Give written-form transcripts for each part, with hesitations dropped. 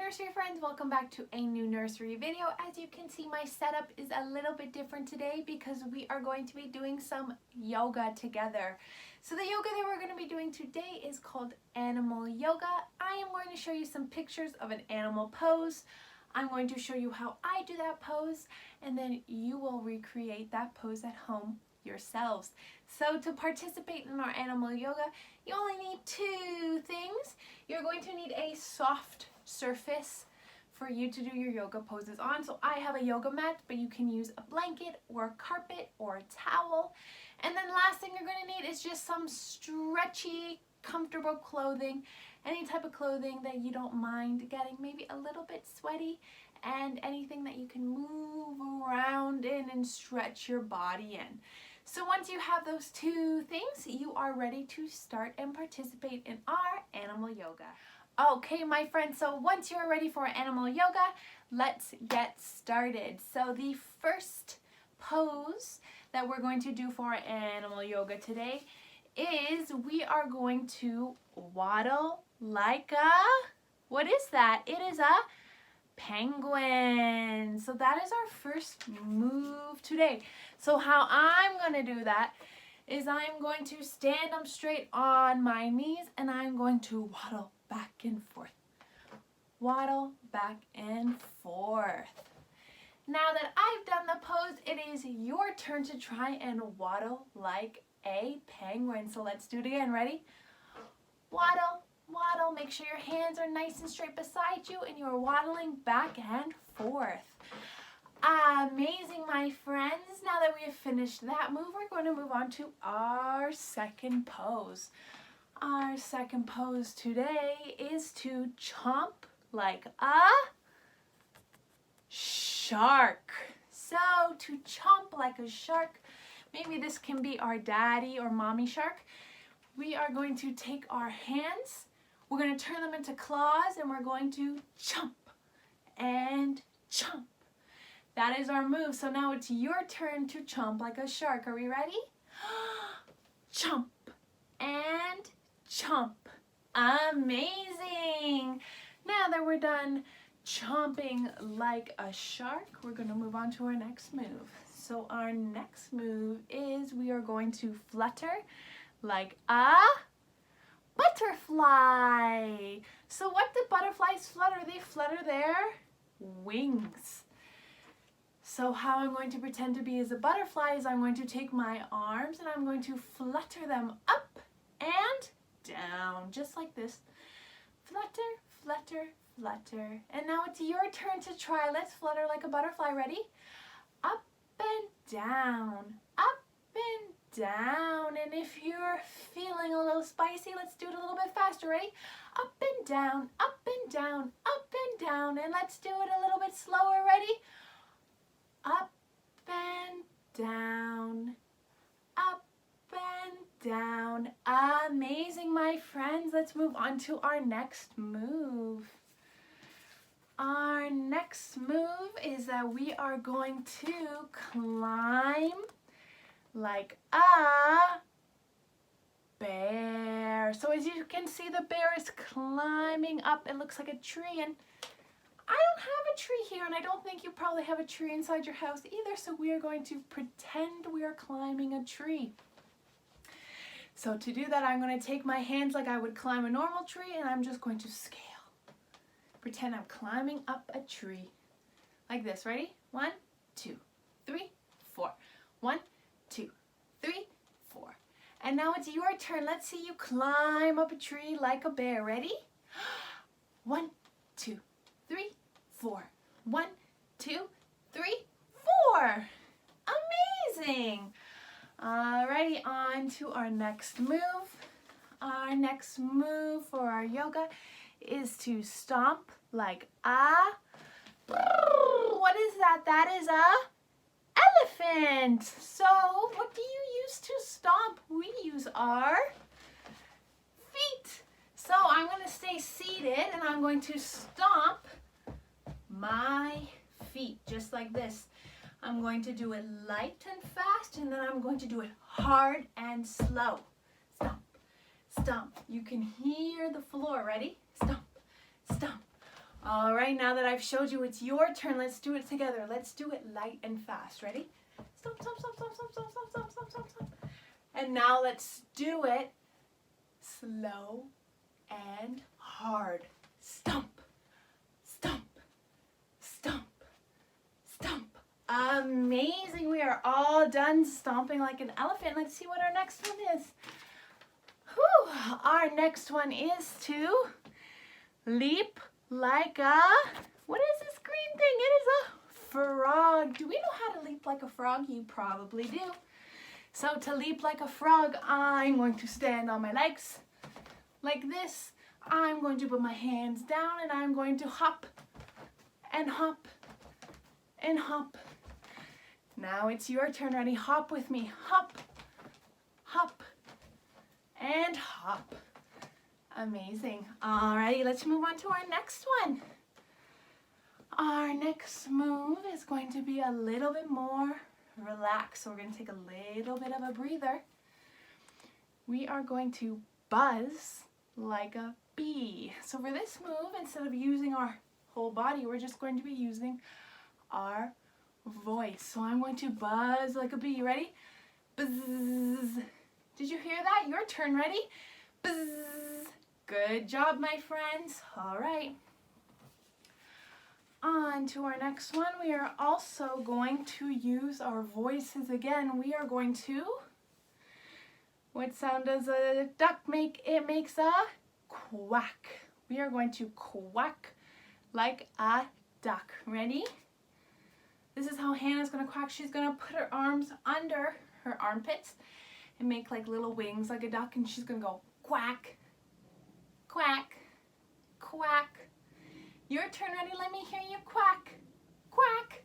nursery friends, welcome back to a new nursery video. As you can see, my setup is a little bit different today because we are going to be doing some yoga together. So the yoga that we're going to be doing today is called animal yoga. I am going to show you some pictures of an animal pose. I'm going to show you how I do that pose, and then you will recreate that pose at home yourselves. So to participate in our animal yoga, you only need two things. You're going to need a soft surface for you to do your yoga poses on. So I have a yoga mat, but you can use a blanket or a carpet or a towel. And then last thing you're going to need is just some stretchy, comfortable clothing, any type of clothing that you don't mind getting maybe a little bit sweaty, and anything that you can move around in and stretch your body in. So once you have those two things, you are ready to start and participate in our animal yoga. Okay, my friends, so once you're ready for animal yoga, let's get started. So the first pose that we're going to do for animal yoga today is we are going to waddle like a, what is that? It is a penguin. So that is our first move today. So how I'm going to do that is I'm going to stand up straight on my knees and I'm going to waddle back and forth. Waddle back and forth. Now that I've done the pose, it is your turn to try and waddle like a penguin. So let's do it again. Ready? Waddle, waddle. Make sure your hands are nice and straight beside you and you're waddling back and forth. Amazing, my friends. Now that we have finished that move, we're going to move on to our second pose. Our second pose today is to chomp like a shark. So to chomp like a shark, maybe this can be our daddy or mommy shark. We are going to take our hands, we're going to turn them into claws, and we're going to chomp and chomp. That is our move. So now it's your turn to chomp like a shark. Are we ready? Chomp and chomp. Amazing. Now that we're done chomping like a shark, we're going to move on to our next move. So our next move is we are going to flutter like a butterfly. So what do butterflies flutter? They flutter their wings. So how I'm going to pretend to be as a butterfly is I'm going to take my arms and I'm going to flutter them up and down, just like this. Flutter, flutter, flutter. And now it's your turn to try. Let's flutter like a butterfly. Ready? Up and down, up and down. And if you're feeling a little spicy, let's do it a little bit faster. Ready? Up and down, up and down, up and down. And let's do it a little bit slower. Ready? Up and down, up and down. Amazing, my friends. Let's move on to our next move. Our next move is that we are going to climb like a bear. So as you can see, the bear is climbing up. It looks like a tree, and I don't have a tree here, and I don't think you probably have a tree inside your house either, so we are going to pretend we are climbing a tree. So to do that, I'm going to take my hands like I would climb a normal tree, and I'm just going to scale. Pretend I'm climbing up a tree. Like this. Ready? 1, 2, 3, 4. 1, 2, 3, 4. And now it's your turn. Let's see you climb up a tree like a bear. Ready? 1, 2, 3, 4. 1, 2, 3, 4. Amazing. Alrighty, on to our next move. Our next move for our yoga is to stomp like a, what is that? That is a elephant. So what do you use to stomp? We use our feet. So I'm going to stay seated and I'm going to stomp my feet just like this. I'm going to do it light and fast, and then I'm going to do it hard and slow. Stomp, stomp. You can hear the floor. Ready? Stomp, stomp. All right, now that I've showed you it's your turn, let's do it together. Let's do it light and fast. Ready? Stomp, stomp, stomp, stomp, stomp, stomp, stomp, stomp, stomp, stomp, stomp. And now let's do it slow and hard. Stomp, stomp, stomp, stomp. Amazing. We are all done stomping like an elephant. Let's see what our next one is. Whew. Our next one is to leap like a, what is this green thing? It is a frog. Do we know how to leap like a frog? You probably do. So to leap like a frog, I'm going to stand on my legs like this. I'm going to put my hands down and I'm going to hop and hop and hop. Now it's your turn. Ready? Hop with me. Hop, hop, and hop. Amazing. Alrighty, let's move on to our next one. Our next move is going to be a little bit more relaxed. So we're going to take a little bit of a breather. We are going to buzz like a bee. So for this move, instead of using our whole body, we're just going to be using our voice. So I'm going to buzz like a bee. Ready? Buzz. Did you hear that? Your turn. Ready? Buzz. Good job, my friends. All right. On to our next one. We are also going to use our voices again. We are going to, what sound does a duck make? It makes a quack. We are going to quack like a duck. Ready? This is how Hannah's going to quack. She's going to put her arms under her armpits and make like little wings like a duck, and she's going to go quack, quack, quack. Your turn. Ready? Let me hear you quack, quack,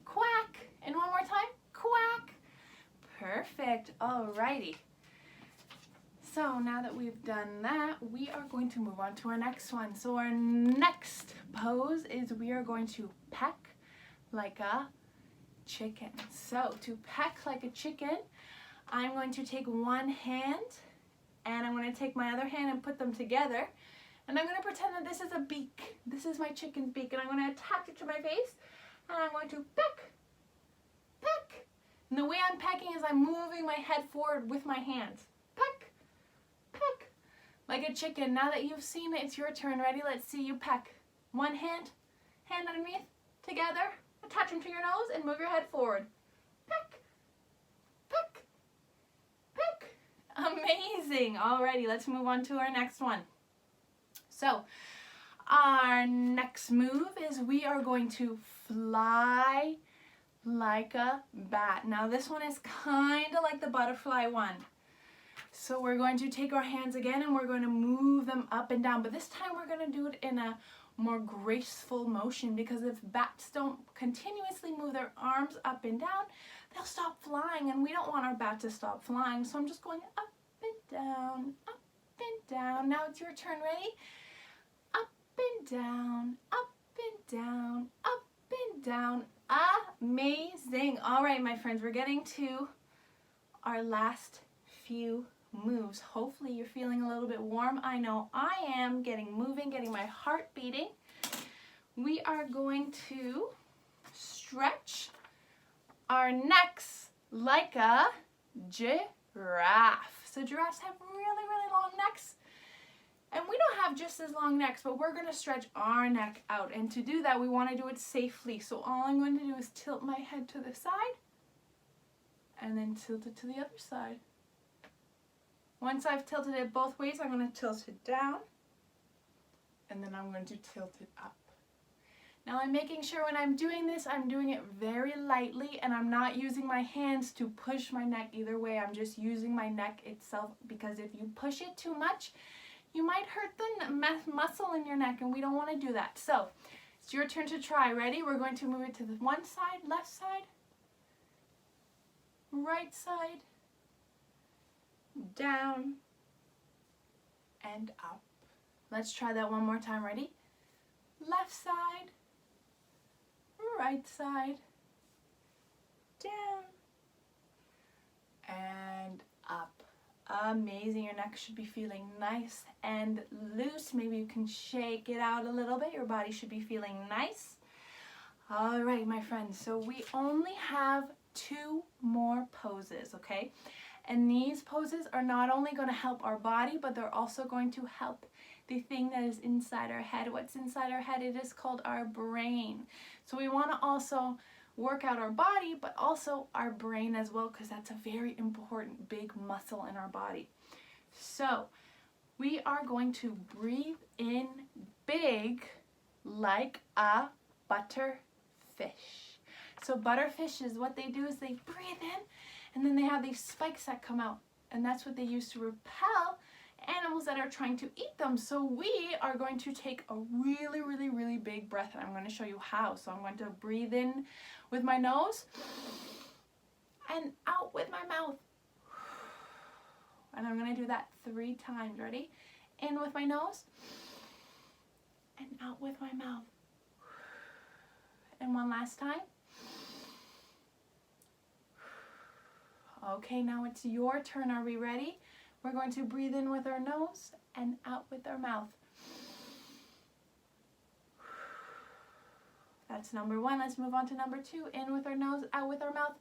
quack. And one more time, quack. Perfect. Alrighty. So now that we've done that, we are going to move on to our next one. So our next pose is we are going to peck like a chicken. So to peck like a chicken, I'm going to take one hand and I'm going to take my other hand and put them together. And I'm going to pretend that this is a beak. This is my chicken's beak. And I'm going to attach it to my face. And I'm going to peck, peck. And the way I'm pecking is I'm moving my head forward with my hands. Peck, peck. Like a chicken. Now that you've seen it, it's your turn. Ready? Let's see you peck. One hand, hand underneath, together. Attach them to your nose and move your head forward. Peck, peck, peck. Amazing. Alrighty, let's move on to our next one. So, our next move is we are going to fly like a bat. Now this one is kind of like the butterfly one. So we're going to take our hands again and we're going to move them up and down. But this time we're going to do it in a more graceful motion, because if bats don't continuously move their arms up and down, they'll stop flying, and we don't want our bat to stop flying. So I'm just going up and down, up and down. Now it's your turn. Ready? Up and down, up and down, up and down. Amazing. All right, my friends, we're getting to our last few moves. Hopefully you're feeling a little bit warm. I know I am. Getting moving, getting my heart beating. We are going to stretch our necks like a giraffe. So giraffes have really, really long necks. And we don't have just as long necks, but we're going to stretch our neck out. And to do that, we want to do it safely. So all I'm going to do is tilt my head to the side and then tilt it to the other side. Once I've tilted it both ways, I'm going to tilt it down and then I'm going to tilt it up. Now I'm making sure when I'm doing this, I'm doing it very lightly and I'm not using my hands to push my neck either way. I'm just using my neck itself, because if you push it too much, you might hurt the muscle in your neck, and we don't want to do that. So it's your turn to try. Ready? We're going to move it to the one side, left side, right side, down, and up. Let's try that one more time. Ready? Left side, right side, down, and up. Amazing. Your neck should be feeling nice and loose. Maybe you can shake it out a little bit. Your body should be feeling nice. All right, my friends, so we only have 2 more poses, okay? And these poses are not only going to help our body, but they're also going to help the thing that is inside our head. What's inside our head? It is called our brain. So we want to also work out our body, but also our brain as well, because that's a very important big muscle in our body. So we are going to breathe in big like a butterfish. So butterfish is what they do is they breathe in, and then they have these spikes that come out, and that's what they use to repel animals that are trying to eat them. So we are going to take a really big breath, and I'm going to show you how. So I'm going to breathe in with my nose and out with my mouth. And I'm going to do that 3 times. Ready? In with my nose and out with my mouth. And one last time. Okay, now it's your turn. Are we ready? We're going to breathe in with our nose and out with our mouth. That's number 1. Let's move on to number 2. In with our nose, out with our mouth.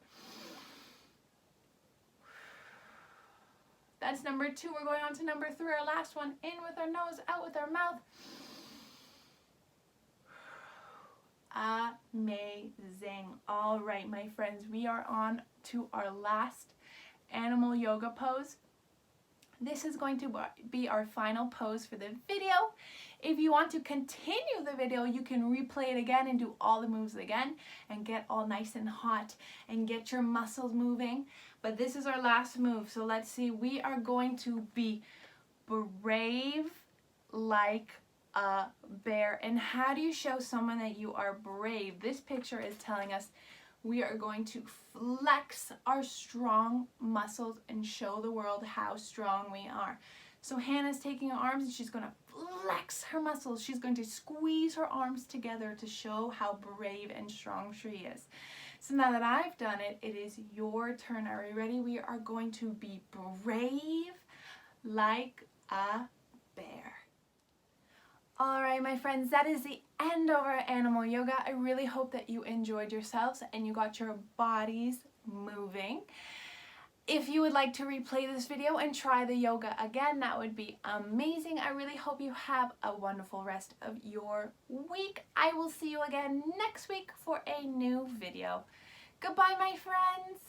That's number 2. We're going on to number 3, our last one. In with our nose, out with our mouth. Amazing. All right, my friends, we are on to our last animal yoga pose. This is going to be our final pose for the video. If you want to continue the video, you can replay it again and do all the moves again and get all nice and hot and get your muscles moving. But this is our last move. So let's see. We are going to be brave like a bear. And how do you show someone that you are brave? This picture is telling us we are going to flex our strong muscles and show the world how strong we are. So Hannah's taking her arms and she's going to flex her muscles. She's going to squeeze her arms together to show how brave and strong she is. So now that I've done it, it is your turn. Are you ready? We are going to be brave like a bear. All right, my friends, that is the end of our animal yoga. I really hope that you enjoyed yourselves and you got your bodies moving. If you would like to replay this video and try the yoga again, that would be amazing. I really hope you have a wonderful rest of your week. I will see you again next week for a new video. Goodbye, my friends.